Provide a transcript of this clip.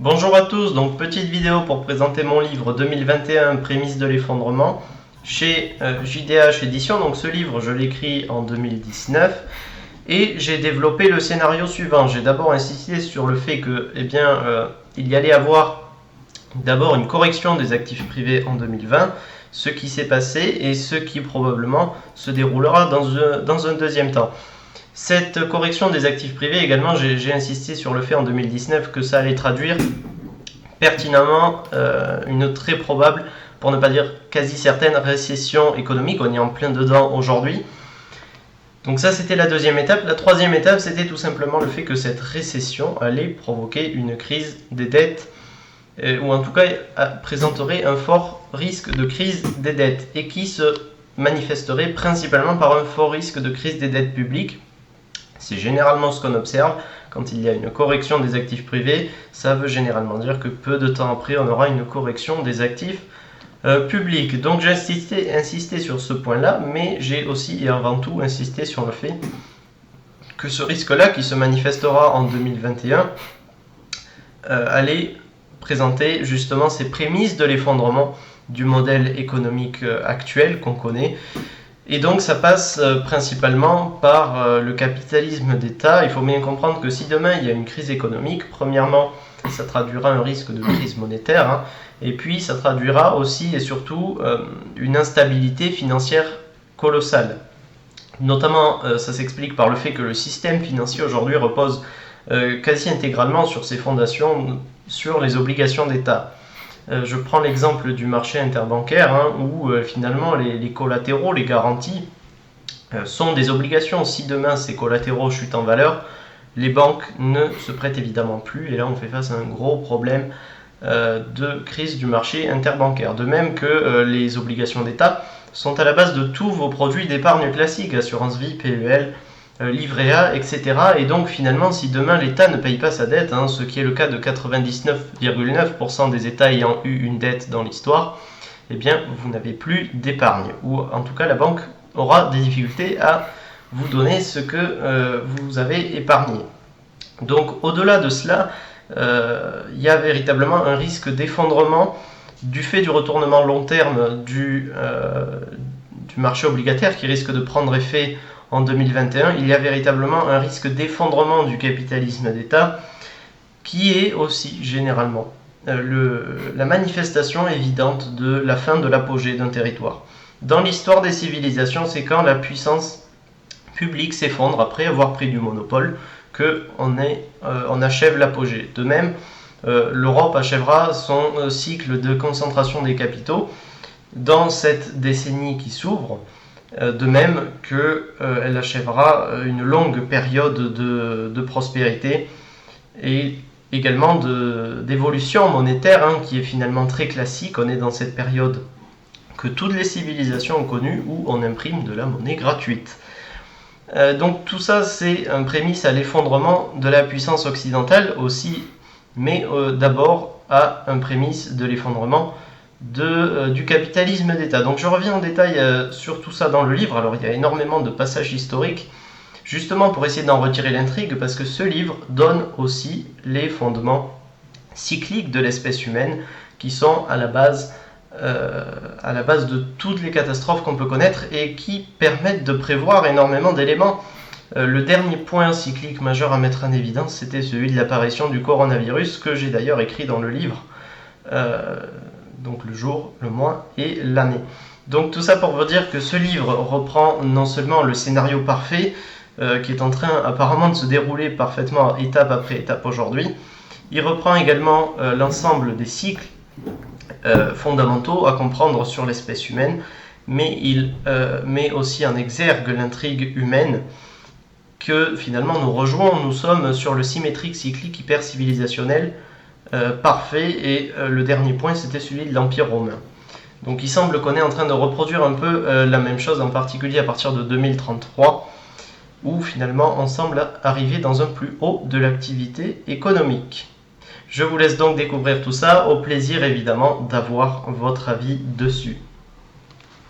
Bonjour à tous, donc petite vidéo pour présenter mon livre 2021 Prémices de l'effondrement chez JDH Éditions. Donc ce livre je l'écris en 2019 et j'ai développé le scénario suivant. J'ai d'abord insisté sur le fait que il y allait avoir d'abord une correction des actifs privés en 2020, ce qui s'est passé et ce qui probablement se déroulera dans un deuxième temps. Cette correction des actifs privés également, j'ai insisté sur le fait en 2019 que ça allait traduire pertinemment une très probable, pour ne pas dire quasi certaine, récession économique. On est en plein dedans aujourd'hui. Donc ça, c'était la deuxième étape. La troisième étape, c'était tout simplement le fait que cette récession allait provoquer une crise des dettes, ou en tout cas présenterait un fort risque de crise des dettes, et qui se manifesterait principalement par un fort risque de crise des dettes publiques. C'est généralement ce qu'on observe quand il y a une correction des actifs privés. Ça veut généralement dire que peu de temps après, on aura une correction des actifs publics. Donc j'ai insisté sur ce point-là, mais j'ai aussi et avant tout insisté sur le fait que ce risque-là, qui se manifestera en 2021, allait présenter justement ces prémices de l'effondrement du modèle économique actuel qu'on connaît. Et donc ça passe principalement par le capitalisme d'État. Il faut bien comprendre que si demain il y a une crise économique, premièrement, ça traduira un risque de crise monétaire, et puis ça traduira aussi et surtout une instabilité financière colossale. Notamment, ça s'explique par le fait que le système financier aujourd'hui repose quasi intégralement sur ses fondations, sur les obligations d'État. Je prends l'exemple du marché interbancaire, où finalement les collatéraux, les garanties, sont des obligations. Si demain ces collatéraux chutent en valeur, les banques ne se prêtent évidemment plus, et là on fait face à un gros problème de crise du marché interbancaire. De même que les obligations d'État sont à la base de tous vos produits d'épargne classiques, assurance vie, PEL, livret A, etc. Et donc finalement, si demain l'État ne paye pas sa dette, ce qui est le cas de 99,9% des États ayant eu une dette dans l'histoire, eh bien vous n'avez plus d'épargne, ou en tout cas la banque aura des difficultés à vous donner ce que vous avez épargné. Donc au-delà de cela, il y a véritablement un risque d'effondrement du fait du retournement long terme du marché obligataire qui risque de prendre effet en 2021. Il y a véritablement un risque d'effondrement du capitalisme d'État qui est aussi généralement la manifestation évidente de la fin de l'apogée d'un territoire. Dans l'histoire des civilisations, c'est quand la puissance publique s'effondre après avoir pris du monopole qu'on achève l'apogée. De même, l'Europe achèvera son cycle de concentration des capitaux dans cette décennie qui s'ouvre, de même qu'elle achèvera une longue période de prospérité et également d'évolution monétaire, qui est finalement très classique. On est dans cette période que toutes les civilisations ont connue, où on imprime de la monnaie gratuite. Donc tout ça, c'est un prémisse à l'effondrement de la puissance occidentale aussi, mais d'abord à un prémisse de l'effondrement du capitalisme d'État. Donc je reviens en détail sur tout ça dans le livre. Alors il y a énormément de passages historiques, justement pour essayer d'en retirer l'intrigue, parce que ce livre donne aussi les fondements cycliques de l'espèce humaine, qui sont à la base de toutes les catastrophes qu'on peut connaître et qui permettent de prévoir énormément d'éléments. Le dernier point cyclique majeur à mettre en évidence, c'était celui de l'apparition du coronavirus, que j'ai d'ailleurs écrit dans le livre, donc le jour, le mois et l'année. Donc tout ça pour vous dire que ce livre reprend non seulement le scénario parfait, qui est en train apparemment de se dérouler parfaitement étape après étape aujourd'hui, il reprend également l'ensemble des cycles fondamentaux à comprendre sur l'espèce humaine, mais il met aussi en exergue l'intrigue humaine que finalement nous rejoignons. Nous sommes sur le symétrique cyclique hyper-civilisationnel parfait, et le dernier point, c'était celui de l'Empire romain. Donc il semble qu'on est en train de reproduire un peu la même chose, en particulier à partir de 2033, où finalement on semble arriver dans un plus haut de l'activité économique. Je vous laisse donc découvrir tout ça, au plaisir évidemment d'avoir votre avis dessus.